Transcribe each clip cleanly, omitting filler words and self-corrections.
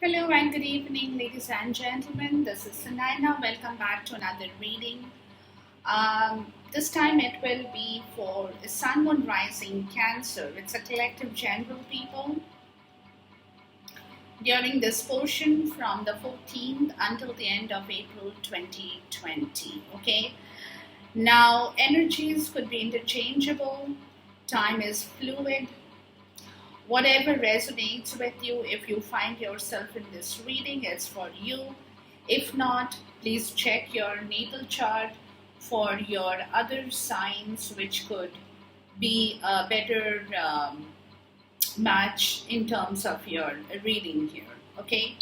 Hello and good evening, ladies and gentlemen. This is Sunaina. Welcome back to another reading. This time it will be for Sun Moon Rising Cancer. It's a collective general people during this portion from the 14th until the end of April 2020. Okay. Now, energies could be interchangeable, time is fluid. Whatever resonates with you, if you find yourself in this reading, it's for you. If not, please check your natal chart for your other signs, which could be a better match in terms of your reading here. Okay.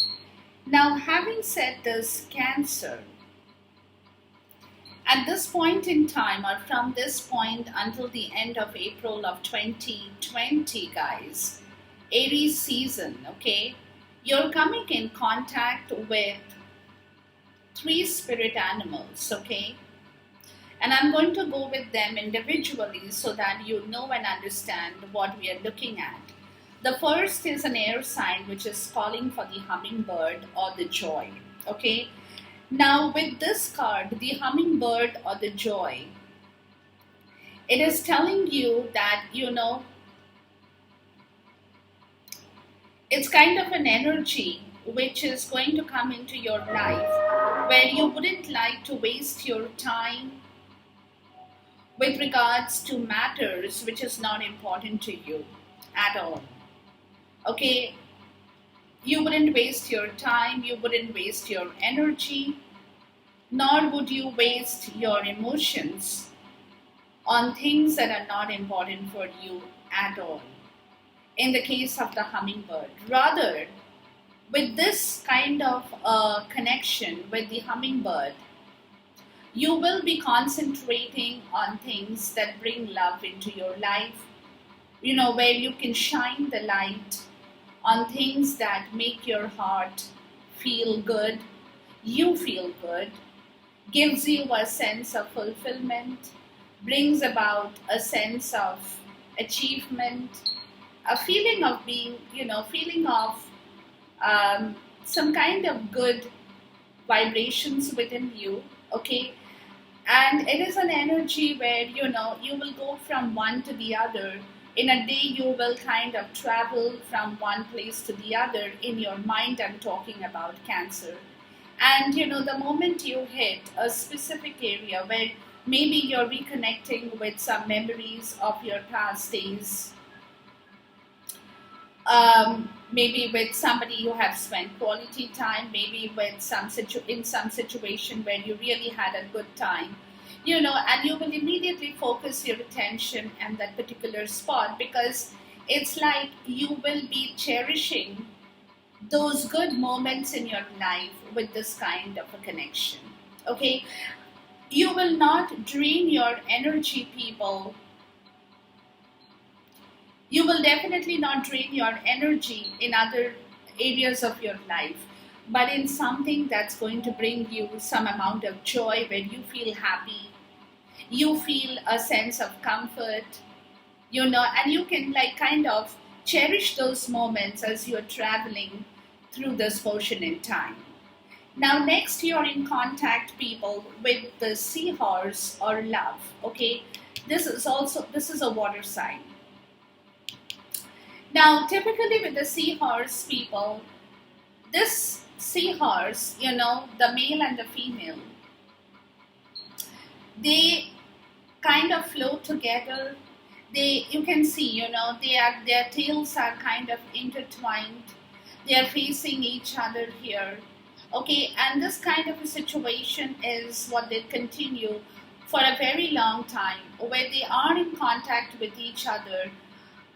Now, having said this, Cancer, at this point in time, or from this point until the end of April of 2020, guys, Aries season, okay, you're coming in contact with three spirit animals, okay, and I'm going to go with them individually so that you know and understand what we are looking at. The first is an air sign which is calling for the hummingbird or the joy, okay. Now, with this card, the hummingbird or the joy, it is telling you that, it's kind of an energy which is going to come into your life where you wouldn't like to waste your time with regards to matters which is not important to you at all. Okay, you wouldn't waste your time, you wouldn't waste your energy, nor would you waste your emotions on things that are not important for you at all. In the case of the hummingbird, rather, with this kind of connection with the hummingbird, you will be concentrating on things that bring love into your life, where you can shine the light on things that make your heart feel good, you feel good, gives you a sense of fulfillment, brings about a sense of achievement, a feeling of being, feeling of some kind of good vibrations within you, okay? And it is an energy where, you will go from one to the other. In a day, you will kind of travel from one place to the other in your mind. I'm talking about Cancer. And, the moment you hit a specific area where maybe you're reconnecting with some memories of your past days, maybe with somebody you have spent quality time, maybe with in some situation where you really had a good time, and you will immediately focus your attention on that particular spot because it's like you will be cherishing those good moments in your life with this kind of a connection. Okay, you will not drain your energy, people. You will definitely not drain your energy in other areas of your life, but in something that's going to bring you some amount of joy where you feel happy, you feel a sense of comfort, and you can like kind of cherish those moments as you're traveling through this portion in time. Now, next, you're in contact, people, with the seahorse or love. Okay, this is a water sign. Now, typically with the seahorse people, this seahorse, the male and the female, they kind of float together. You can see, their tails are kind of intertwined. They are facing each other here. Okay, and this kind of a situation is what they continue for a very long time, where they are in contact with each other,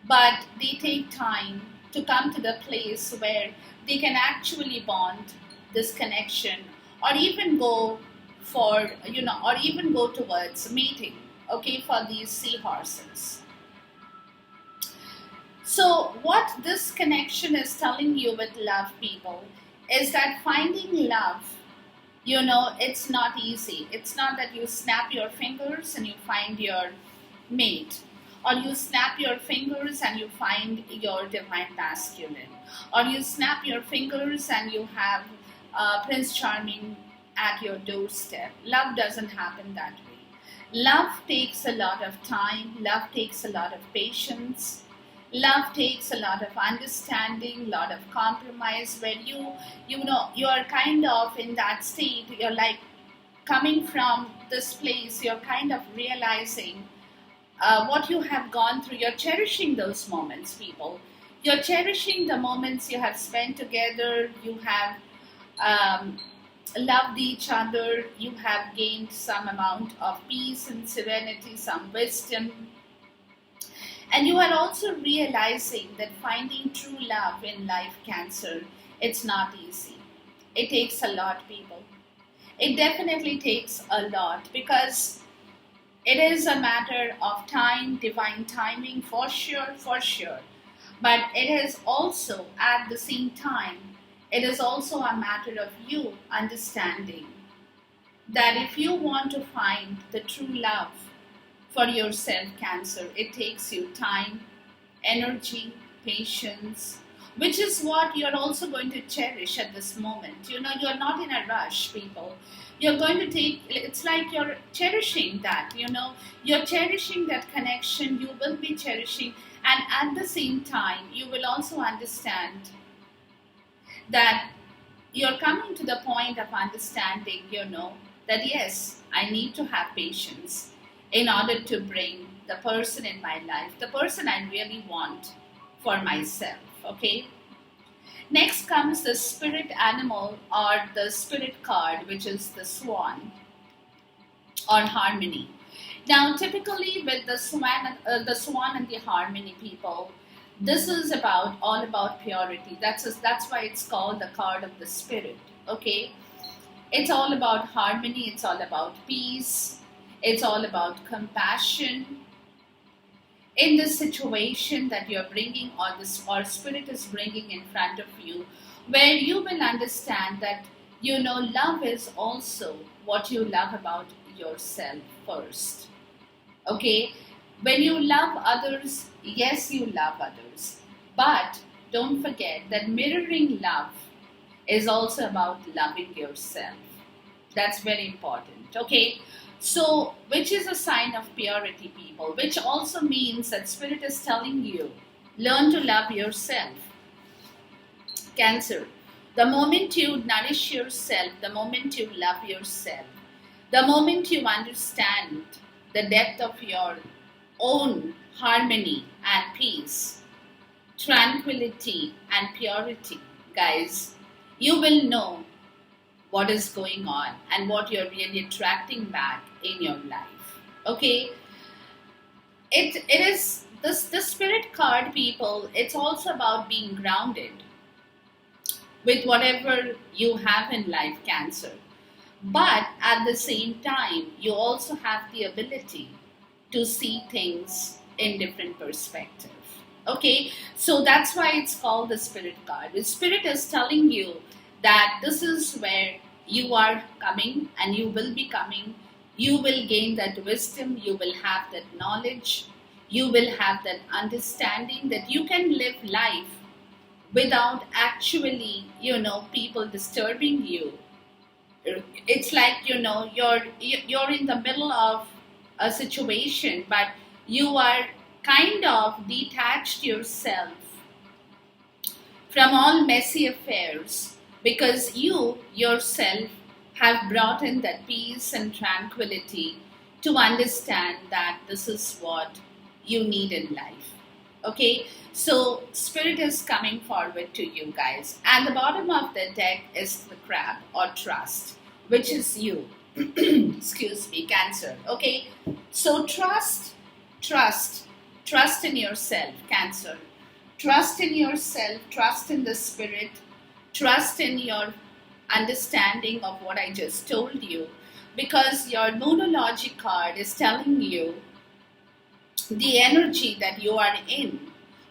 but they take time to come to the place where they can actually bond this connection, or even go for, or even go towards mating, okay, for these seahorses. So, what this connection is telling you with love, people, is that finding love, it's not easy. It's not that you snap your fingers and you find your mate. or you snap your fingers and you find your divine masculine, or you snap your fingers and you have Prince Charming at your doorstep. Love doesn't happen that way. Love takes a lot of time, love takes a lot of patience, love takes a lot of understanding, lot of compromise, where you are kind of in that state, you're like coming from this place, you're kind of realizing what you have gone through. You're cherishing those moments, people. You're cherishing the moments you have spent together. You have um, loved each other. You have gained some amount of peace and serenity, some wisdom. And you are also realizing that finding true love in life, Cancer, it's not easy. It takes a lot, people. It definitely takes a lot, because it is a matter of time, divine timing, for sure, for sure. But it is also, at the same time, it is also a matter of you understanding that if you want to find the true love for yourself, Cancer, it takes you time, energy, patience, which is what you're also going to cherish at this moment. You're not in a rush, people. You're going to take, it's like you're cherishing that, you're cherishing that connection, you will be cherishing, and at the same time, you will also understand that you're coming to the point of understanding, that yes, I need to have patience in order to bring the person in my life, the person I really want for myself. Okay. Next comes the spirit animal or the spirit card, which is the swan or harmony. Now, typically with the swan and the harmony, people, this is about all about purity. That's why it's called the card of the spirit. Okay, it's all about harmony. It's all about peace. It's all about compassion in the situation that you're bringing, or this or spirit is bringing in front of you, where you will understand that love is also what you love about yourself first. Okay, when you love others, yes, you love others, but don't forget that mirroring love is also about loving yourself. That's very important. Okay, so which is a sign of purity, people, which also means that spirit is telling you, learn to love yourself, Cancer. The moment you nourish yourself, the moment you love yourself, the moment you understand the depth of your own harmony and peace, tranquility and purity, guys, you will know what is going on and what you're really attracting back in your life. Okay, it is the spirit card, people. It's also about being grounded with whatever you have in life, Cancer. But at the same time, you also have the ability to see things in different perspective. Okay, so that's why it's called the spirit card. The spirit is telling you that this is where you are coming and you will be coming. You will gain that wisdom, you will have that knowledge, you will have that understanding that you can live life without actually, people disturbing you. It's like, you're in the middle of a situation, but you are kind of detached yourself from all messy affairs, because you yourself have brought in that peace and tranquility to understand that this is what you need in life. Okay, so spirit is coming forward to you, guys. At the bottom of the deck is the crab or trust, which is you. Excuse me, Cancer. Okay, so trust in yourself, Cancer. Trust in yourself, trust in the spirit, trust in your understanding of what I just told you, because your numerology card is telling you the energy that you are in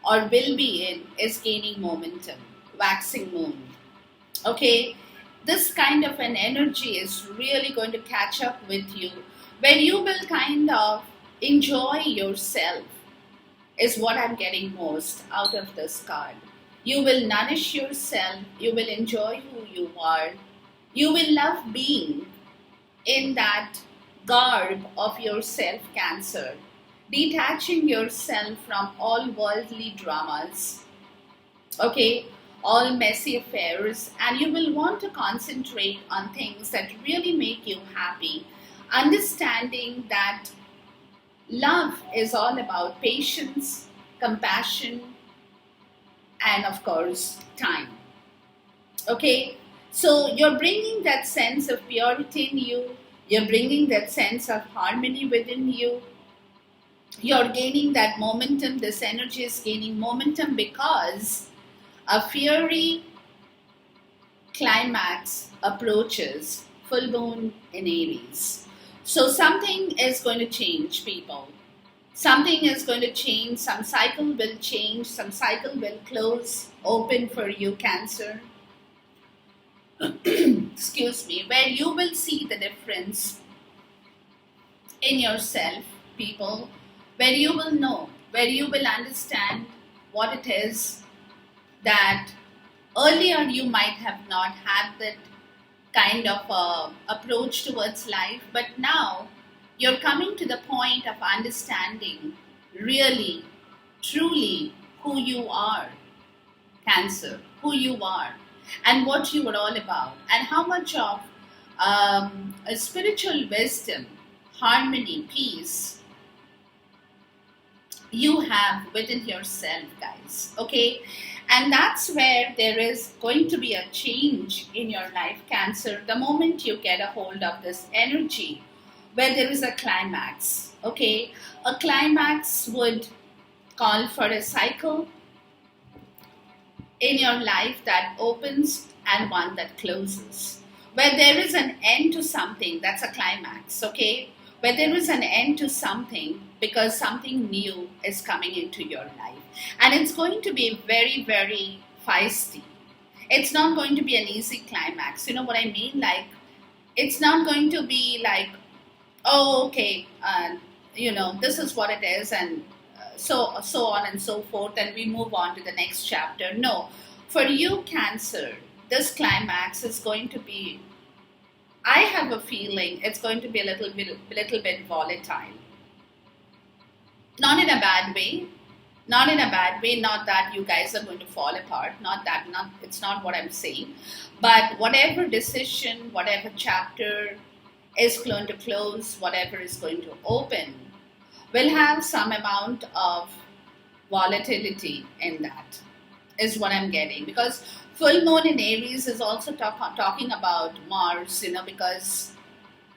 or will be in is gaining momentum, waxing moon. Okay, this kind of an energy is really going to catch up with you, where you will kind of enjoy yourself is what I'm getting most out of this card. You will nourish yourself, you will enjoy who you are, you will love being in that garb of yourself, Cancer, detaching yourself from all worldly dramas, okay, all messy affairs, and you will want to concentrate on things that really make you happy, understanding that love is all about patience, compassion, and of course, time. Okay, so you're bringing that sense of purity in you, you're bringing that sense of harmony within you, you're gaining that momentum. This energy is gaining momentum because a fiery climax approaches full moon in Aries. So something is going to change, people. Something is going to change, some cycle will change, some cycle will close, open for you, Cancer. Excuse me, where you will see the difference in yourself, people, where you will know, where you will understand what it is that earlier you might have not had that kind of approach towards life, but now you're coming to the point of understanding really, truly who you are, Cancer, who you are, and what you are all about, and how much of a spiritual wisdom, harmony, peace you have within yourself, guys. Okay, and that's where there is going to be a change in your life, Cancer, the moment you get a hold of this energy where there is a climax. Okay, a climax would call for a cycle in your life that opens and one that closes. Where there is an end to something, that's a climax, okay? Where there is an end to something because something new is coming into your life. And it's going to be very, very feisty. It's not going to be an easy climax. You know what I mean? Like, it's not going to be like, oh, okay, this is what it is, and so on and so forth, and we move on to the next chapter. No, for you, Cancer, this climax is going to be, I have a feeling it's going to be a little bit volatile. Not in a bad way. Not in a bad way. Not that you guys are going to fall apart. It's not what I'm saying. But whatever decision, whatever chapter is going to close, whatever is going to open, will have some amount of volatility in that, is what I'm getting. Because full moon in Aries is also talking about Mars, because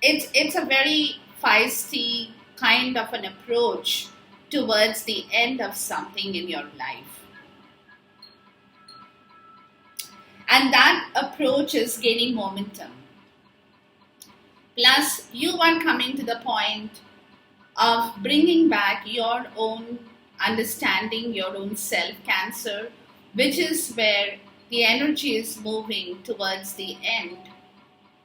it's a very feisty kind of an approach towards the end of something in your life. And that approach is gaining momentum. Plus, you are coming to the point of bringing back your own understanding, your own self, Cancer, which is where the energy is moving towards the end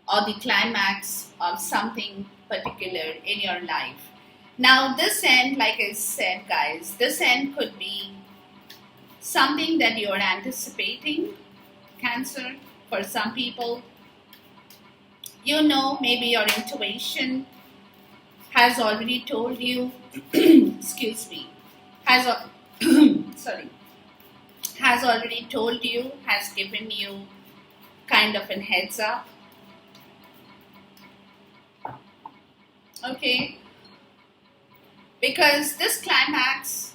or the climax of something particular in your life. Now, this end, like I said, guys, this end could be something that you're anticipating, Cancer, for some people. Maybe your intuition has already told you, excuse me, has already told you, has given you kind of a heads up. Okay, because this climax,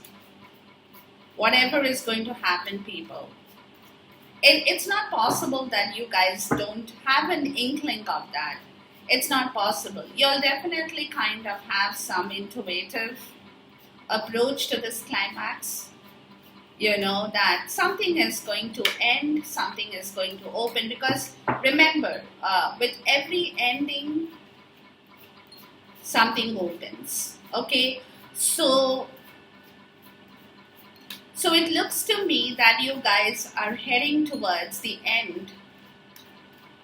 whatever is going to happen, people, it's not possible that you guys don't have an inkling of that. It's not possible. You'll definitely kind of have some intuitive approach to this climax. That something is going to end, something is going to open. Because remember, with every ending, something opens. Okay, so it looks to me that you guys are heading towards the end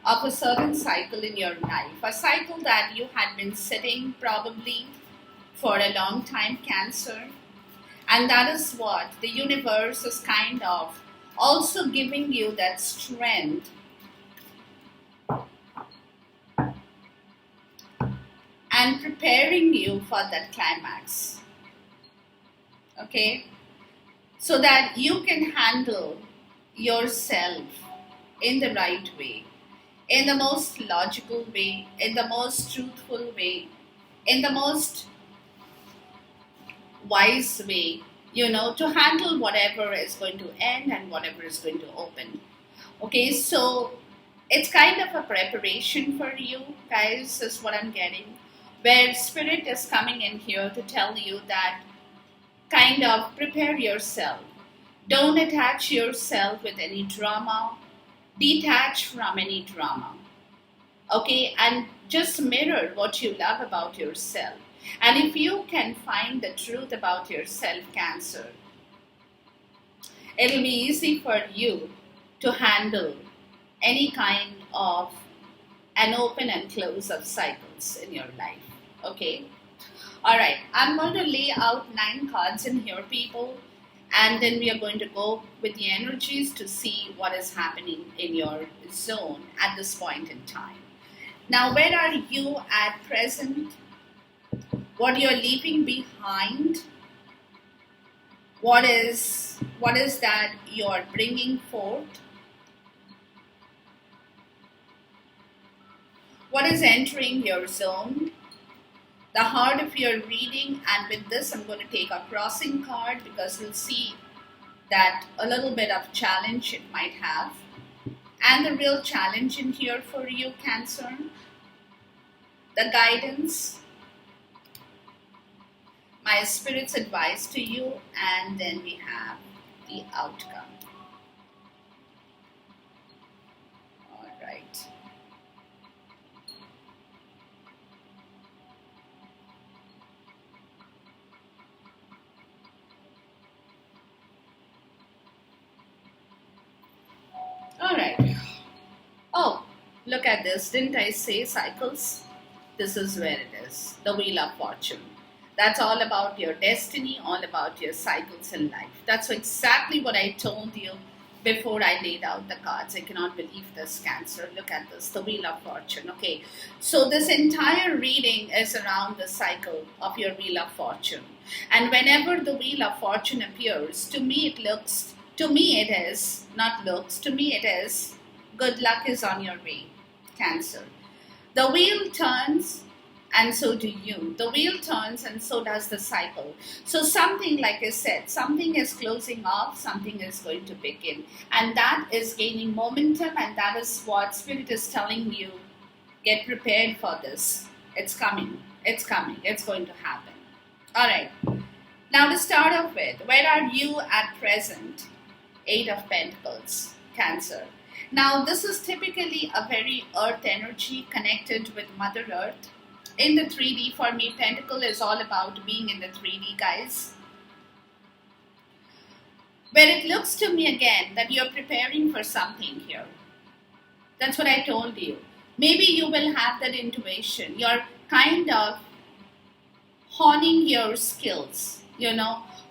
of a certain cycle in your life, a cycle that you had been sitting probably for a long time, Cancer, And that is what the universe is kind of also giving you, that strength and preparing you for that climax. Okay? So that you can handle yourself in the right way, in the most logical way, in the most truthful way, in the most wise way, to handle whatever is going to end and whatever is going to open. Okay, so it's kind of a preparation for you guys, is what I'm getting. Where spirit is coming in here to tell you that kind of prepare yourself. Don't attach yourself with any drama. Detach from any drama. Okay, and just mirror what you love about yourself. And if you can find the truth about yourself, Cancer, it'll be easy for you to handle any kind of an open and close of cycles in your life. Okay? Alright, I'm going to lay out 9 cards in here, people, and then we are going to go with the energies to see what is happening in your zone at this point in time. Now, where are you at present? What you're leaving behind? What is that you're bringing forth? What is entering your zone? The heart of your reading, and with this I'm going to take a crossing card because you'll see that a little bit of challenge it might have. And the real challenge in here for you, Cancer, the guidance, my spirit's advice to you, and then we have the outcome. All right. All right. Oh, look at this. Didn't I say cycles? This is where it is. The Wheel of Fortune. That's all about your destiny, all about your cycles in life. That's exactly what I told you before I laid out the cards. I cannot believe this, Cancer. Look at this, the Wheel of Fortune. Okay, so this entire reading is around the cycle of your Wheel of Fortune. And whenever the Wheel of Fortune appears, to me it is, not looks, to me it is, good luck is on your way, Cancer. The wheel turns and so do you. The wheel turns and so does the cycle. So something, like I said, something is closing off, something is going to begin. And that is gaining momentum, and that is what Spirit is telling you. Get prepared for this. It's coming. It's coming. It's going to happen. All right. Now to start off with, where are you at present? 8 of Pentacles, Cancer. Now this is typically a very earth energy connected with Mother Earth. In the 3D, for me, Pentacle is all about being in the 3D, guys. Where it looks to me again that you're preparing for something here. That's what I told you. Maybe you will have that intuition. You're kind of honing your skills,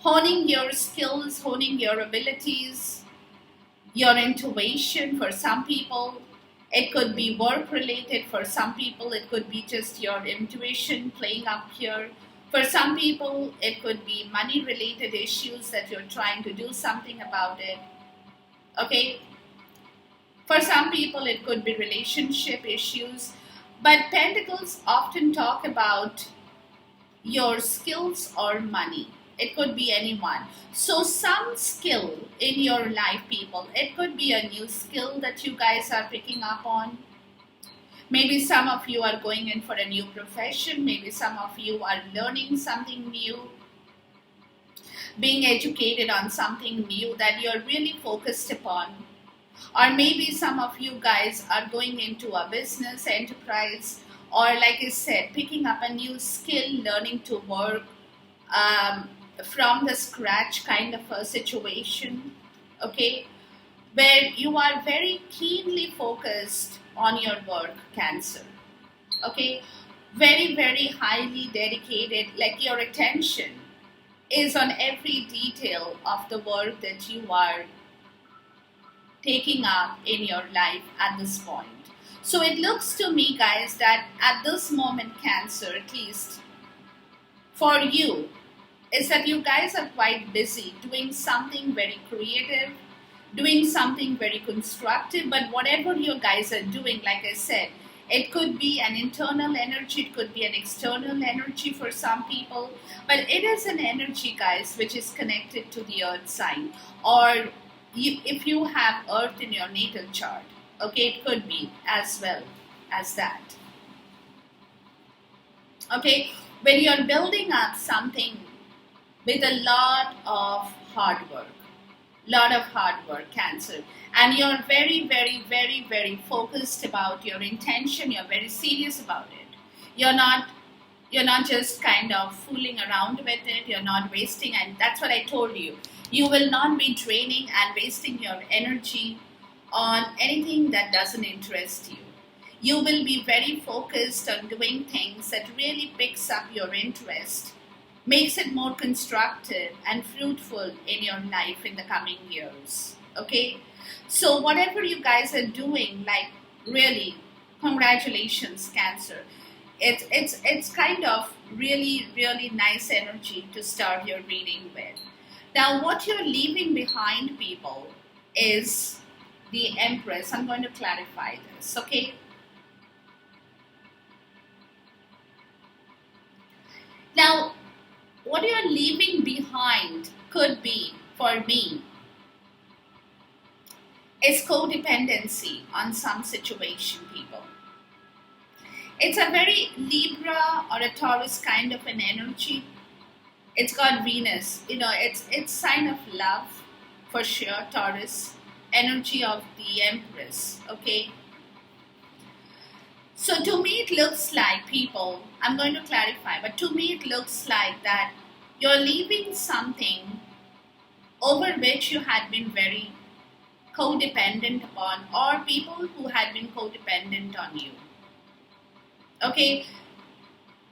honing your skills, honing your abilities, your intuition for some people. It could be work related for some people. It could be just your intuition playing up here. For some people, it could be money related issues that you're trying to do something about it. Okay? For some people, it could be relationship issues. But Pentacles often talk about your skills or money. It could be anyone. So some skill in your life, people. It could be a new skill that you guys are picking up on. Maybe some of you are going in for a new profession. Maybe some of you are learning something new. Being educated on something new that you're really focused upon. Or maybe some of you guys are going into a business enterprise, or like I said, picking up a new skill, learning to work from the scratch kind of a situation, okay, where you are very keenly focused on your work, Cancer, okay, very, very highly dedicated, like your attention is on every detail of the work that you are taking up in your life at this point. So it looks to me, guys, that at this moment, Cancer, at least for you, is that you guys are quite busy doing something very creative, doing something very constructive. But whatever you guys are doing, like I said, it could be an internal energy, it could be an external energy for some people, but it is an energy, guys, which is connected to the earth sign. Or if you have earth in your natal chart, okay, it could be as well as that. Okay, when you're building up something with a lot of hard work, Cancer, and you're very, very, very, very focused about your intention. You're very serious about it. You're not you're not just kind of fooling around with it. You're not wasting, and that's what I told you. You will not be draining and wasting your energy on anything that doesn't interest you. You will be very focused on doing things that really picks up your interest, makes it more constructive and fruitful in your life in the coming years. Okay? So whatever you guys are doing, like, really, congratulations, Cancer. It's kind of really, really nice energy to start your reading with. Now what you're leaving behind, people, is the Empress. I'm going to clarify this, okay? Now, what you're leaving behind could be, for me, is codependency on some situation, people. It's a very Libra or a Taurus kind of an energy. It's got Venus, it's sign of love for sure, Taurus, energy of the Empress, okay? So to me, it looks like, people, I'm going to clarify, but to me, it looks like that you're leaving something over which you had been very codependent upon, or people who had been codependent on you. Okay,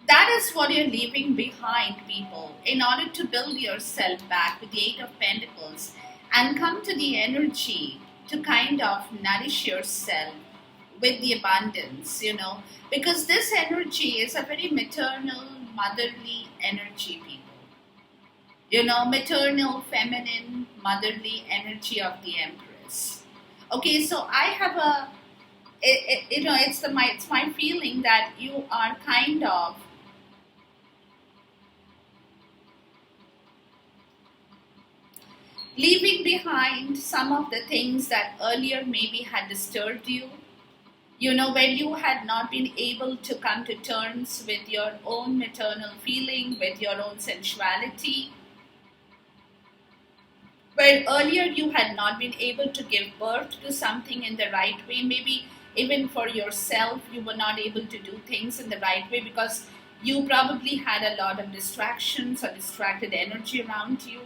that is what you're leaving behind, people, in order to build yourself back with the Eight of Pentacles and come to the energy to kind of nourish yourself with the abundance, because this energy is a very maternal, motherly energy, people. Maternal, feminine, motherly energy of the Empress. Okay, so I have it's my feeling that you are kind of leaving behind some of the things that earlier maybe had disturbed you. Where you had not been able to come to terms with your own maternal feeling, with your own sensuality, where earlier you had not been able to give birth to something in the right way. Maybe even for yourself, you were not able to do things in the right way because you probably had a lot of distractions or distracted energy around you.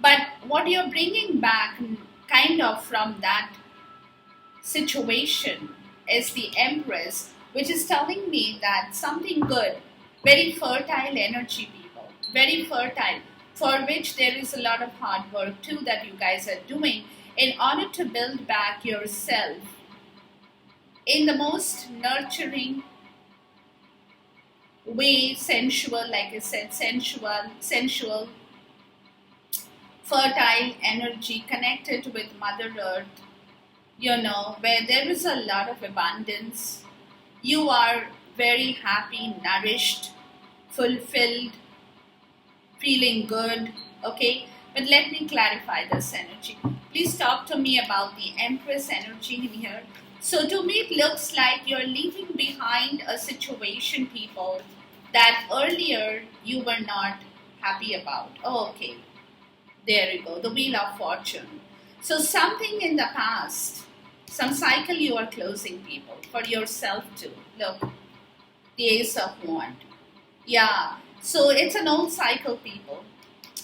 But what you're bringing back kind of from that situation is the Empress, which is telling me that something good, very fertile energy, people, very fertile, for which there is a lot of hard work too that you guys are doing in order to build back yourself in the most nurturing way, sensual, like I said, sensual, fertile energy connected with Mother Earth, where there is a lot of abundance. You are very happy, nourished, fulfilled, feeling good, okay? But let me clarify this energy. Please talk to me about the Empress energy in here. So to me, it looks like you're leaving behind a situation, people, that earlier you were not happy about. Oh, okay. There you go, the Wheel of Fortune. So something in the past, some cycle you are closing, people, for yourself too. Look, the Ace of Wands. Yeah, so it's an old cycle, people.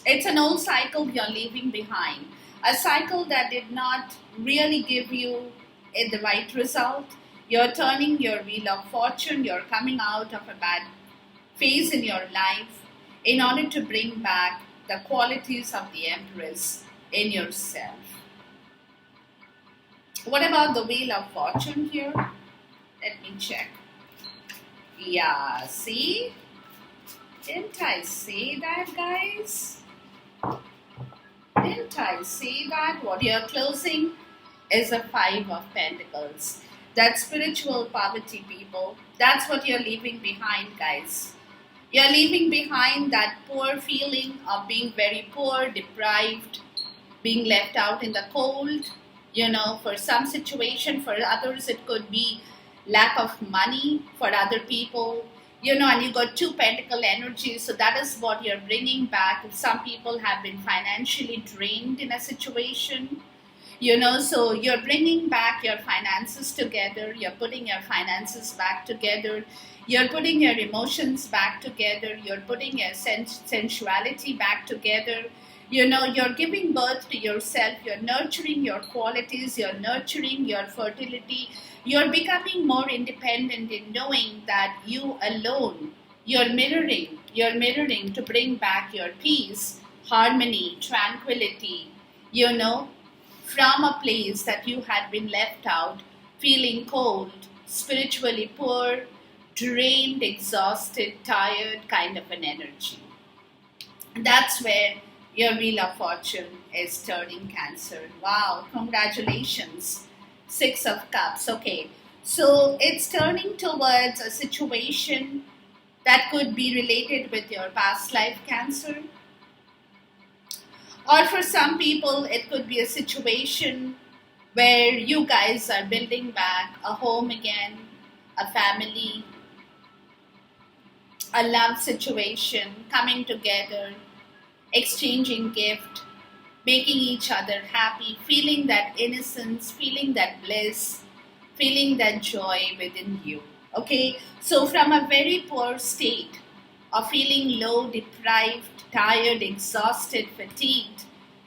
It's an old cycle you're leaving behind. A cycle that did not really give you the right result. You're turning your Wheel of Fortune. You're coming out of a bad phase in your life in order to bring back the qualities of the Empress in yourself. What about the Wheel of Fortune here? Let me check. Yeah, see? Didn't I say that, guys? Didn't I say that? What you're closing is a Five of Pentacles. That's spiritual poverty, people. That's what you're leaving behind, guys. You're leaving behind that poor feeling of being very poor, deprived, being left out in the cold. For some situation, for others, it could be lack of money for other people. And you got two pentacle energies, so that is what you're bringing back. Some people have been financially drained in a situation, so you're bringing back your finances together, you're putting your finances back together, you're putting your emotions back together, you're putting your sensuality back together. You're giving birth to yourself, you're nurturing your qualities, you're nurturing your fertility, you're becoming more independent in knowing that you alone, you're mirroring to bring back your peace, harmony, tranquility, from a place that you had been left out, feeling cold, spiritually poor, drained, exhausted, tired kind of an energy. That's where your Wheel of Fortune is turning Cancer. Wow, congratulations. Six of Cups. Okay, so it's turning towards a situation that could be related with your past life, Cancer. Or for some people, it could be a situation where you guys are building back a home again, a family, a love situation, coming together, exchanging gift, making each other happy, feeling that innocence, feeling that bliss, feeling that joy within you. Okay, so from a very poor state of feeling low, deprived, tired, exhausted, fatigued,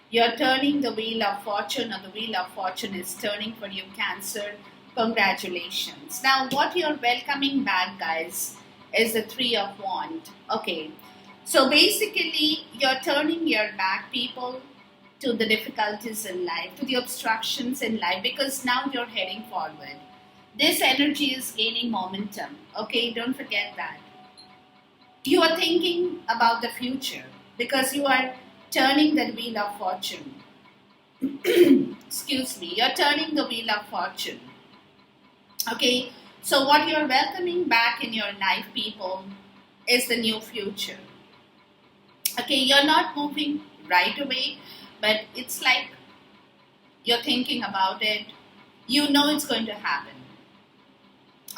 you're turning the Wheel of Fortune, or the Wheel of Fortune is turning for you, Cancer. Congratulations. Now, what you're welcoming back, guys, is the Three of Wands. Okay, so basically, you're turning your back, people, to the difficulties in life, to the obstructions in life, because now you're heading forward. This energy is gaining momentum. Okay, don't forget that. You are thinking about the future because you are turning the Wheel of Fortune. Excuse me, you're turning the Wheel of Fortune. Okay, so what you're welcoming back in your life, people, is the new future. Okay, you're not moving right away, but it's like you're thinking about it. You know it's going to happen.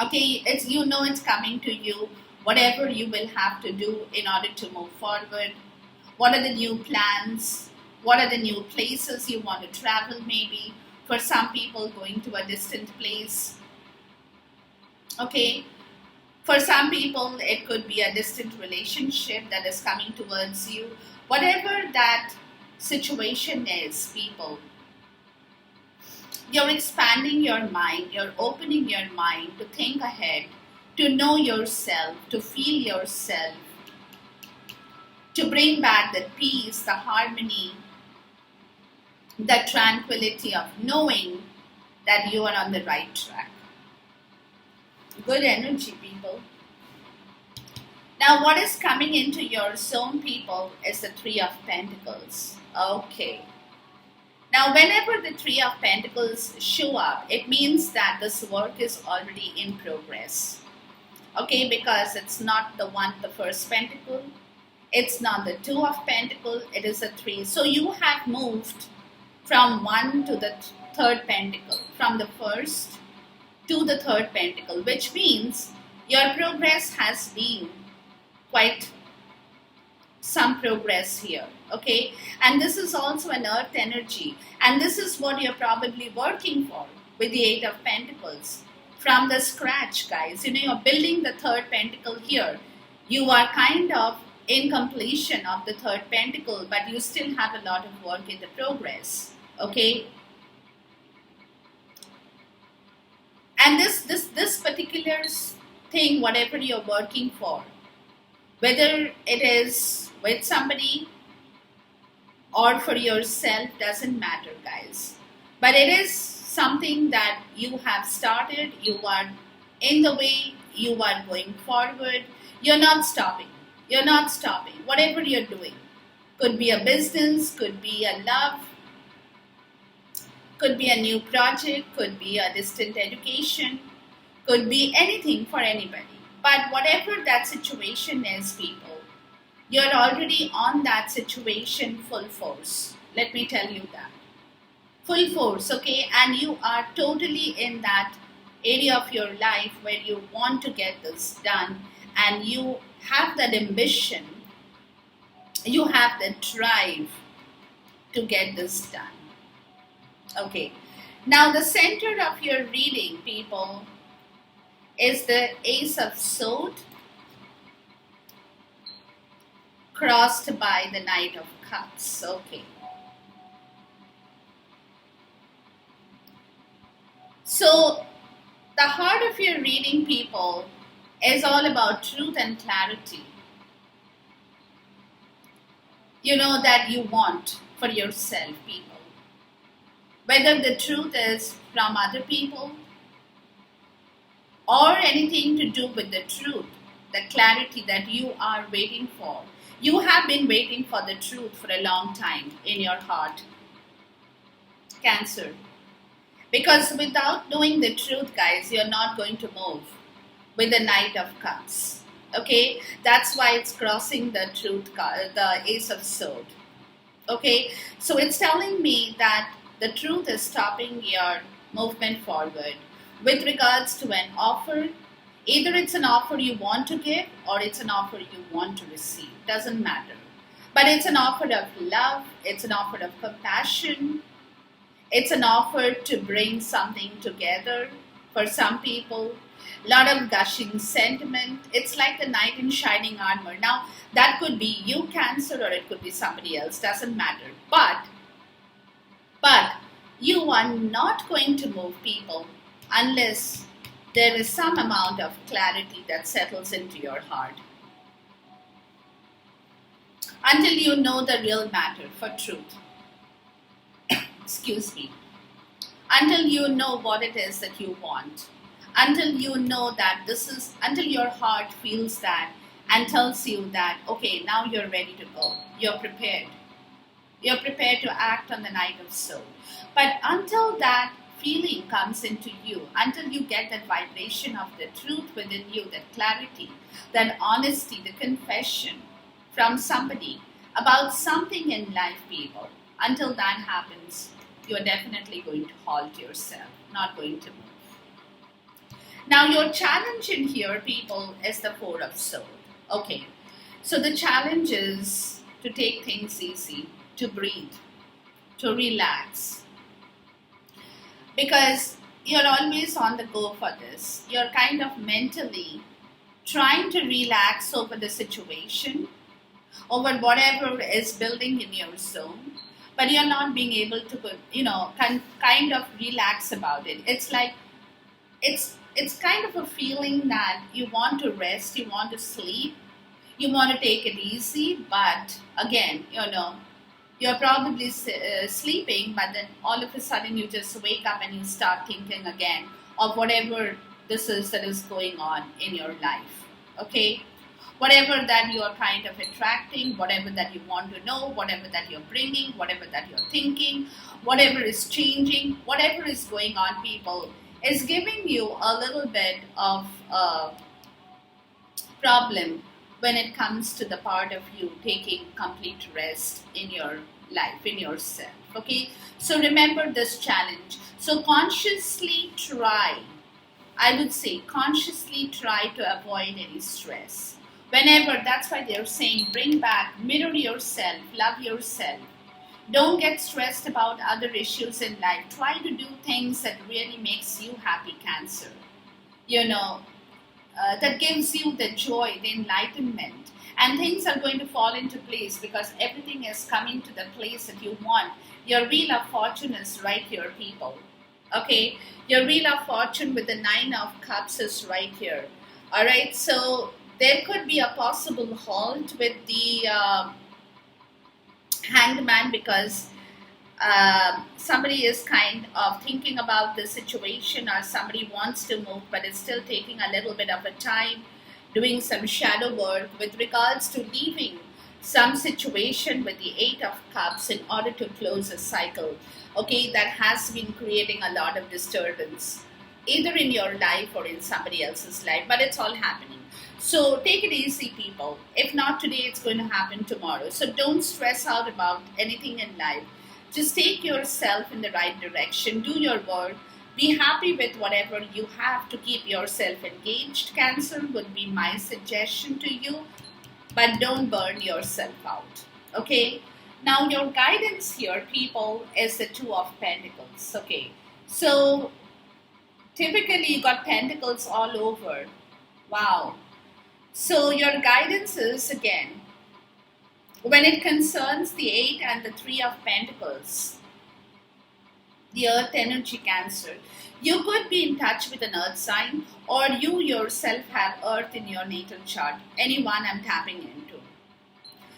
Okay, it's coming to you. Whatever you will have to do in order to move forward. What are the new plans? What are the new places you want to travel? Maybe for some people, going to a distant place. Okay, for some people, it could be a distant relationship that is coming towards you. Whatever that situation is, people, you're expanding your mind, you're opening your mind to think ahead, to know yourself, to feel yourself, to bring back the peace, the harmony, the tranquility of knowing that you are on the right track. Good energy, people. Now, what is coming into your zone, people, is the Three of Pentacles. Okay. Now, whenever the Three of Pentacles show up, it means that this work is already in progress. Okay, because it's not the first pentacle. It's not the Two of Pentacles. It is a three. So you have moved from one to the third pentacle, from the first to the third pentacle, which means your progress has been quite some progress here. Okay, and this is also an earth energy, and this is what you're probably working for with the Eight of Pentacles from the scratch, guys. You're building the third pentacle here. You are kind of in completion of the third pentacle, but you still have a lot of work in the progress. Okay, and this particular thing, whatever you're working for, whether it is with somebody, or for yourself, doesn't matter, guys. But it is something that you have started, you are in the way, you are going forward, you're not stopping. You're not stopping. Whatever you're doing, could be a business, could be a love, could be a new project, could be a distant education, could be anything for anybody. But whatever that situation is, people, you're already on that situation full force. Let me tell you that. Full force, okay? And you are totally in that area of your life where you want to get this done and you have that ambition, you have the drive to get this done. Okay. Now, the center of your reading, people, is the Ace of Swords crossed by the Knight of Cups. Okay. So, the heart of your reading, people, is all about truth and clarity. You know that you want for yourself, people. Whether the truth is from other people or anything to do with the truth, the clarity that you are waiting for. You have been waiting for the truth for a long time in your heart, Cancer. Because without knowing the truth, guys, you're not going to move with the Knight of Cups. Okay, that's why it's crossing the truth card, the Ace of Swords. Okay, so it's telling me that the truth is stopping your movement forward with regards to an offer. Either it's an offer you want to give or it's an offer you want to receive. Doesn't matter. But it's an offer of love, it's an offer of compassion, it's an offer to bring something together for some people. A lot of gushing sentiment. It's like the knight in shining armor. Now, that could be you, Cancer, or it could be somebody else. Doesn't matter. But you are not going to move, people, unless there is some amount of clarity that settles into your heart. Until you know the real matter for truth. Excuse me. Until you know what it is that you want. Until you know that until your heart feels that and tells you that, okay, now you're ready to go. You're prepared. You're prepared to act on the Knight of Swords. But until that feeling comes into you, until you get that vibration of the truth within you, that clarity, that honesty, the confession from somebody about something in life, people, until that happens, you're definitely going to halt yourself, not going to move. Now, your challenge in here, people, is the Four of Swords. Okay, so the challenge is to take things easy, to breathe, to relax. Because you're always on the go for this. You're kind of mentally trying to relax over the situation, over whatever is building in your zone, but you're not being able to, kind of relax about it. It's like, it's kind of a feeling that you want to rest, you want to sleep, you want to take it easy, but again, you're probably sleeping, but then all of a sudden you just wake up and you start thinking again of whatever this is that is going on in your life. Okay? Whatever that you are kind of attracting, whatever that you want to know, whatever that you're bringing, whatever that you're thinking, whatever is changing, whatever is going on, people, is giving you a little bit of a problem when it comes to the part of you taking complete rest in your life, in yourself. Okay, so remember this challenge. So consciously try, I would say, consciously try to avoid any stress. Whenever, that's why they're saying, bring back, mirror yourself, love yourself. Don't get stressed about other issues in life. Try to do things that really makes you happy, Cancer. That gives you the joy, the enlightenment. And things are going to fall into place because everything is coming to the place that you want. Your wheel of fortune is right here, people. Okay? Your wheel of fortune with the Nine of Cups is right here. Alright, so there could be a possible halt with the Hanged man, because somebody is kind of thinking about the situation, or somebody wants to move but is still taking a little bit of a time doing some shadow work with regards to leaving some situation with the Eight of Cups in order to close a cycle, okay, that has been creating a lot of disturbance either in your life or in somebody else's life, but it's all happening. So take it easy, people. If not today, it's going to happen tomorrow. So don't stress out about anything in life. Just take yourself in the right direction, do your work, be happy with whatever you have to keep yourself engaged. Cancer would be my suggestion to you, but don't burn yourself out. Okay? Now, your guidance here, people, is the Two of Pentacles. Okay? So, typically, you got pentacles all over. Wow. So, your guidance is again, when it concerns the Eight and the Three of Pentacles, the Earth energy, Cancer, you could be in touch with an Earth sign, or you yourself have Earth in your natal chart. Anyone I'm tapping into,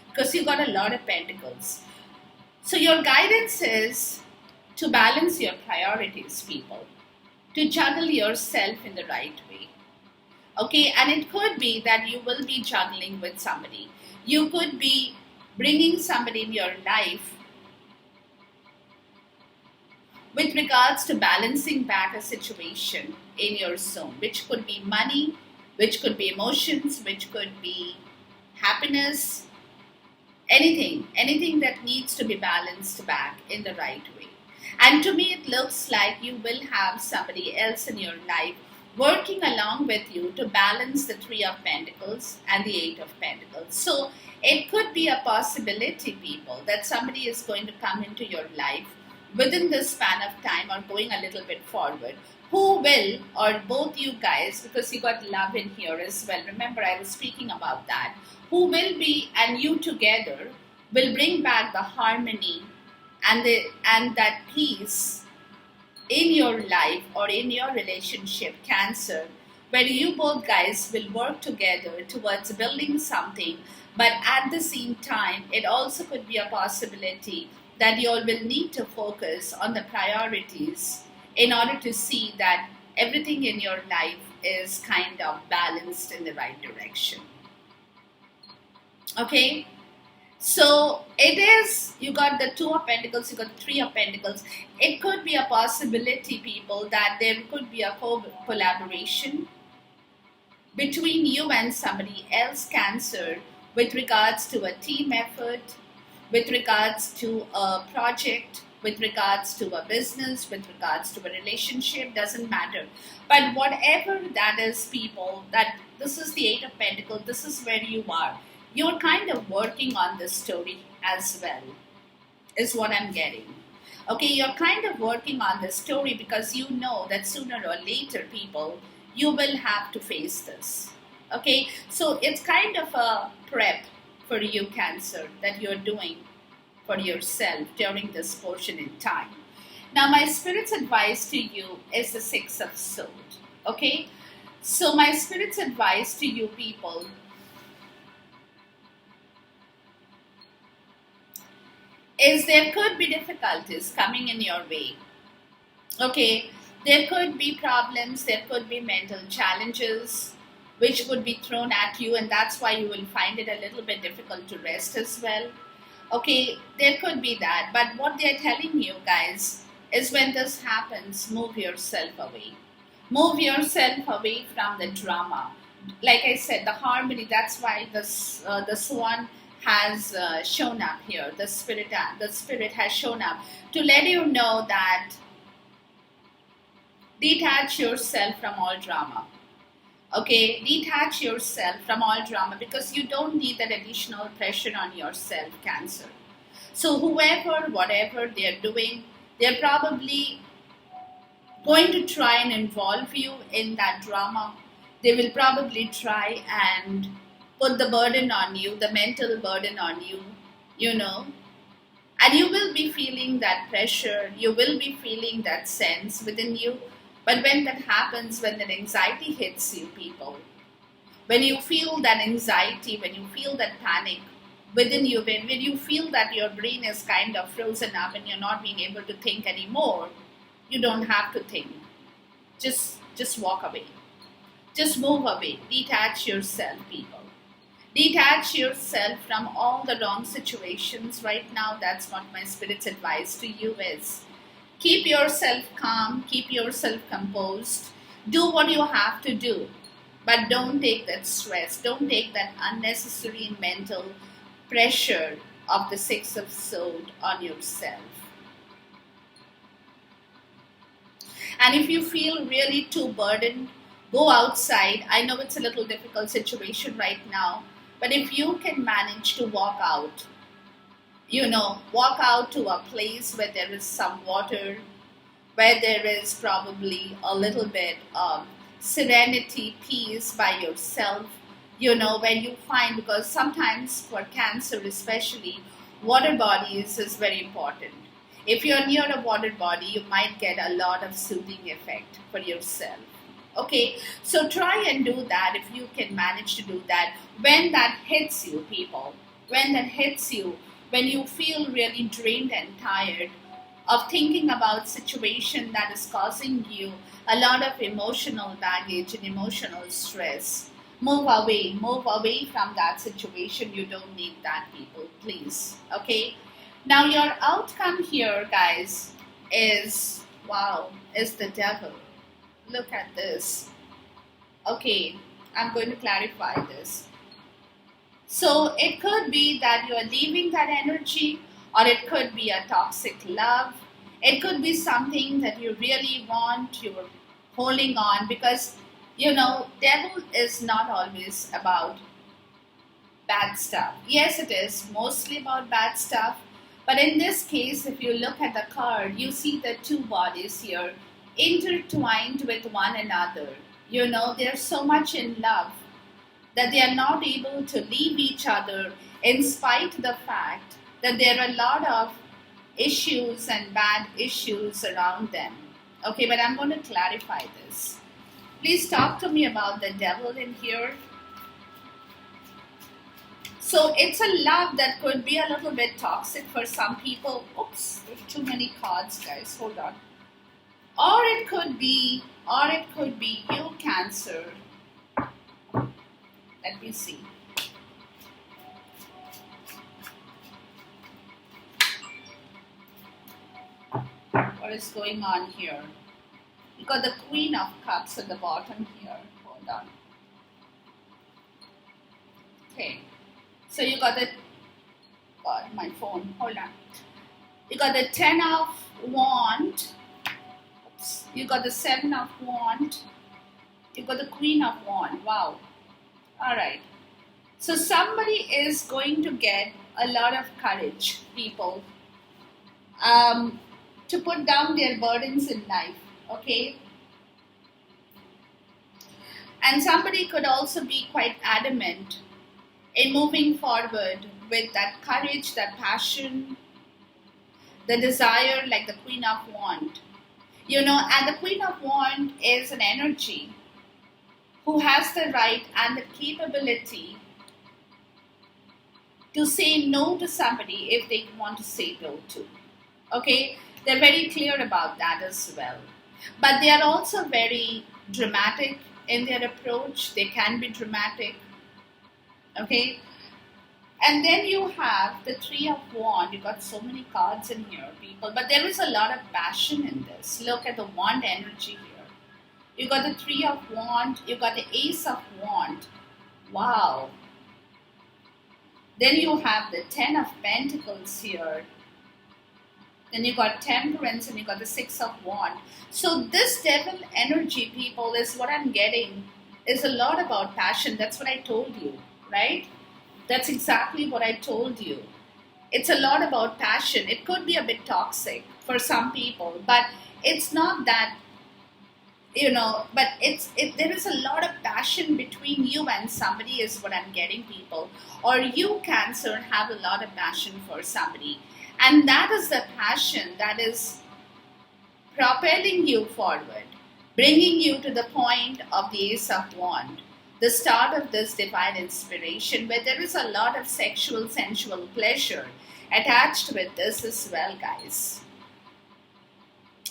because you got a lot of Pentacles. So your guidance is to balance your priorities, people, to juggle yourself in the right way. Okay, and it could be that you will be juggling with somebody. You could be bringing somebody in your life with regards to balancing back a situation in your zone, which could be money, which could be emotions, which could be happiness, anything that needs to be balanced back in the right way. And to me, it looks like you will have somebody else in your life working along with you to balance the Three of Pentacles and the Eight of Pentacles. So it could be a possibility, people, that somebody is going to come into your life within this span of time or going a little bit forward, who will, or both you guys, because you got love in here as well. Remember, I was speaking about that. Who will be, and you together will bring back the harmony and that peace in your life or in your relationship, Cancer, where you both guys will work together towards building something, but at the same time, it also could be a possibility that you all will need to focus on the priorities in order to see that everything in your life is kind of balanced in the right direction. Okay? So it is, you got the Two of Pentacles, you got the Three of Pentacles. It could be a possibility, people, that there could be a collaboration between you and somebody else, Cancer, with regards to a team effort, with regards to a project, with regards to a business, with regards to a relationship, doesn't matter. But whatever that is, people, that this is the Eight of Pentacles, this is where you are. You're kind of working on this story as well, is what I'm getting. Okay, you're kind of working on this story because you know that sooner or later, people, you will have to face this. Okay, so it's kind of a prep for you, Cancer, that you're doing for yourself during this portion in time. Now, my spirit's advice to you is the Six of Swords. Okay, so my spirit's advice to you, people, is there could be difficulties coming in your way. Okay, there could be problems, there could be mental challenges which would be thrown at you, and that's why you will find it a little bit difficult to rest as well. Okay, there could be that, but what they're telling you guys is when this happens, move yourself away. Move yourself away from the drama. Like I said, the harmony, that's why the swan has shown up here. The spirit has shown up to let you know that detach yourself from all drama. Okay, detach yourself from all drama because you don't need that additional pressure on yourself, Cancer. So whoever, whatever they're doing, they're probably going to try and involve you in that drama. They will probably try and put the burden on you, the mental burden on you, you know. And you will be feeling that pressure, you will be feeling that sense within you. But when that happens, when that anxiety hits you, people, when you feel that anxiety, when you feel that panic, within you, when you feel that your brain is kind of frozen up and you're not being able to think anymore, you don't have to think. Just walk away. Just move away. Detach yourself, people. Detach yourself from all the wrong situations right now. That's what my spirit's advice to you is. Keep yourself calm, keep yourself composed. Do what you have to do. But don't take that stress, don't take that unnecessary mental pressure of the Six of Swords on yourself. And if you feel really too burdened, go outside. I know it's a little difficult situation right now, but if you can manage to walk out, walk out to a place where there is some water, where there is probably a little bit of serenity, peace by yourself, where you find, because sometimes for cancer especially, water bodies is very important. If you're near a water body, you might get a lot of soothing effect for yourself. Okay, so try and do that if you can manage to do that. When that hits you, people, when that hits you, when you feel really drained and tired of thinking about situation that is causing you a lot of emotional baggage and emotional stress, move away from that situation. You don't need that, people, please. Okay, now your outcome here, guys, is, wow, is the devil. Look at this. Okay, I'm going to clarify this. So it could be that you are leaving that energy, or it could be a toxic love. It could be something that you really want, you're holding on, because devil is not always about bad stuff. Yes, it is mostly about bad stuff. But in this case, if you look at the card, you see the two bodies here intertwined with one another. They're so much in love that they are not able to leave each other, in spite of the fact that there are a lot of issues and bad issues around them. Okay, but I'm going to clarify this. Please talk to me about the devil in here. So it's a love that could be a little bit toxic for some people. Oops, there's too many cards, guys. Hold on. Or it could be you, Cancer. Let me see. What is going on here? You got the Queen of Cups at the bottom here. Hold on. Okay. So you got the, God, my phone. Hold on. You got the 10 of Wands. You got the 7 of Wands. You got the Queen of Wands. Wow. All right. So somebody is going to get a lot of courage, people, to put down their burdens in life. Okay. And somebody could also be quite adamant in moving forward with that courage, that passion, the desire, like the Queen of Wands. And the Queen of Wands is an energy who has the right and the capability to say no to somebody if they want to say no to. Okay, they're very clear about that as well. But they are also very dramatic in their approach. They can be dramatic. Okay, and then you have the 3 of Wands. You got so many cards in here, people. But there is a lot of passion in this. Look at the Wand energy here. You got the 3 of Wands. You got the Ace of Wands. Wow. Then you have the 10 of Pentacles here. Then you got Temperance and you got the 6 of Wands. So this devil energy, people, is what I'm getting. Is a lot about passion. That's what I told you, right? That's exactly what I told you. It's a lot about passion. It could be a bit toxic for some people, but it's not that, but there is a lot of passion between you and somebody is what I'm getting, people. Or you, Cancer, have a lot of passion for somebody. And that is the passion that is propelling you forward, bringing you to the point of the Ace of Wands. the start of this divine inspiration, where there is a lot of sexual, sensual pleasure attached with this as well, guys.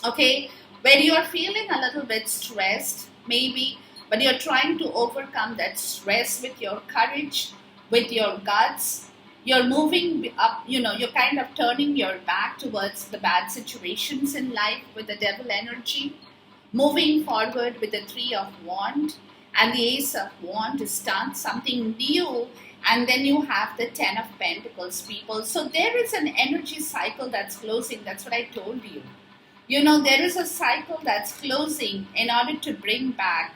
Okay, where you are feeling a little bit stressed, maybe, but you're trying to overcome that stress with your courage, with your guts. You're moving up, you're kind of turning your back towards the bad situations in life with the devil energy, moving forward with the Three of Wand and the Ace of Wand to start something new. And then you have the Ten of Pentacles, people. So there is an energy cycle that's closing. That's what I told you. There is a cycle that's closing in order to bring back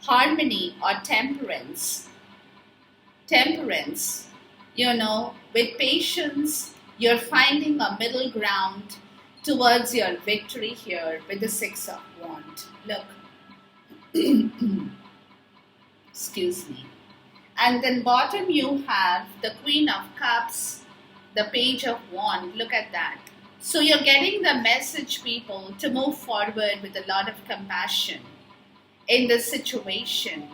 harmony or temperance. Temperance, with patience, you're finding a middle ground towards your victory here with the Six of Wands. Look. Excuse me. And then bottom you have the Queen of Cups, the Page of Wands. Look at that. So you're getting the message, people, to move forward with a lot of compassion in this situation.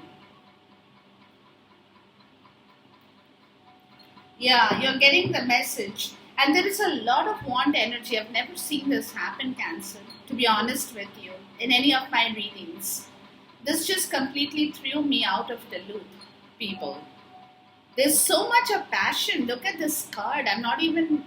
Yeah, you're getting the message. And there is a lot of wand energy. I've never seen this happen, Cancer, to be honest with you, in any of my readings. This just completely threw me out of the loop, people. There's so much of passion. Look at this card. I'm not even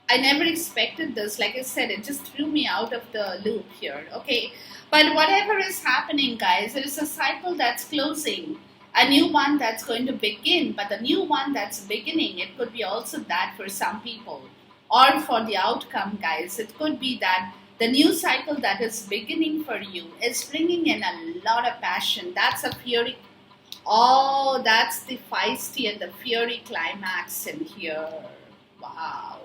I never expected this. Like I said, it just threw me out of the loop here. Okay. But whatever is happening, guys, there is a cycle that's closing, a new one that's going to begin. But the new one that's beginning, it could be also that for some people. Or for the outcome, guys, it could be that the new cycle that is beginning for you is bringing in a lot of passion. That's a fury. Oh, that's the feisty and the fury climax in here. Wow.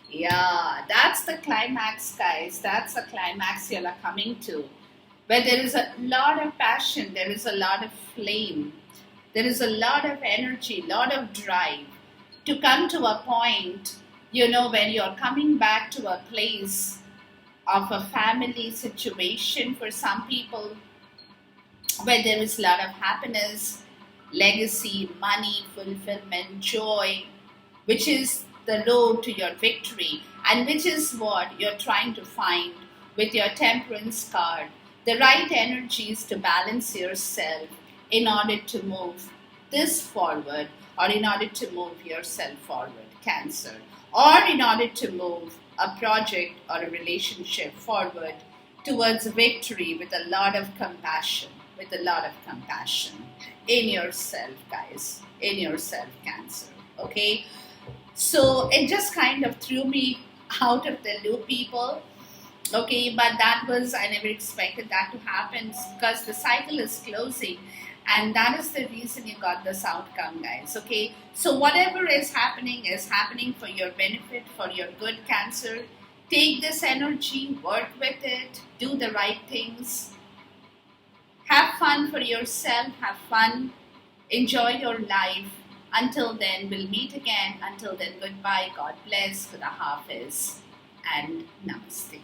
Yeah, that's the climax, guys. That's the climax you're coming to. Where there is a lot of passion, there is a lot of flame, there is a lot of energy, lot of drive to come to a point, when you're coming back to a place of a family situation for some people, where there is a lot of happiness, legacy, money, fulfillment, joy, which is the road to your victory, and which is what you're trying to find with your temperance card. The right energies to balance yourself in order to move this forward, or in order to move yourself forward, Cancer, or in order to move a project or a relationship forward towards victory with a lot of compassion, in yourself, guys, in yourself, Cancer. Okay. So it just kind of threw me out of the loop, people. Okay, but I never expected that to happen, because the cycle is closing, and that is the reason you got this outcome, guys. Okay, so whatever is happening for your benefit, for your good, Cancer. Take this energy, work with it, do the right things. Have fun for yourself, have fun, enjoy your life. Until then, we'll meet again. Until then, goodbye. God bless. Khuda Hafiz. And Namaste.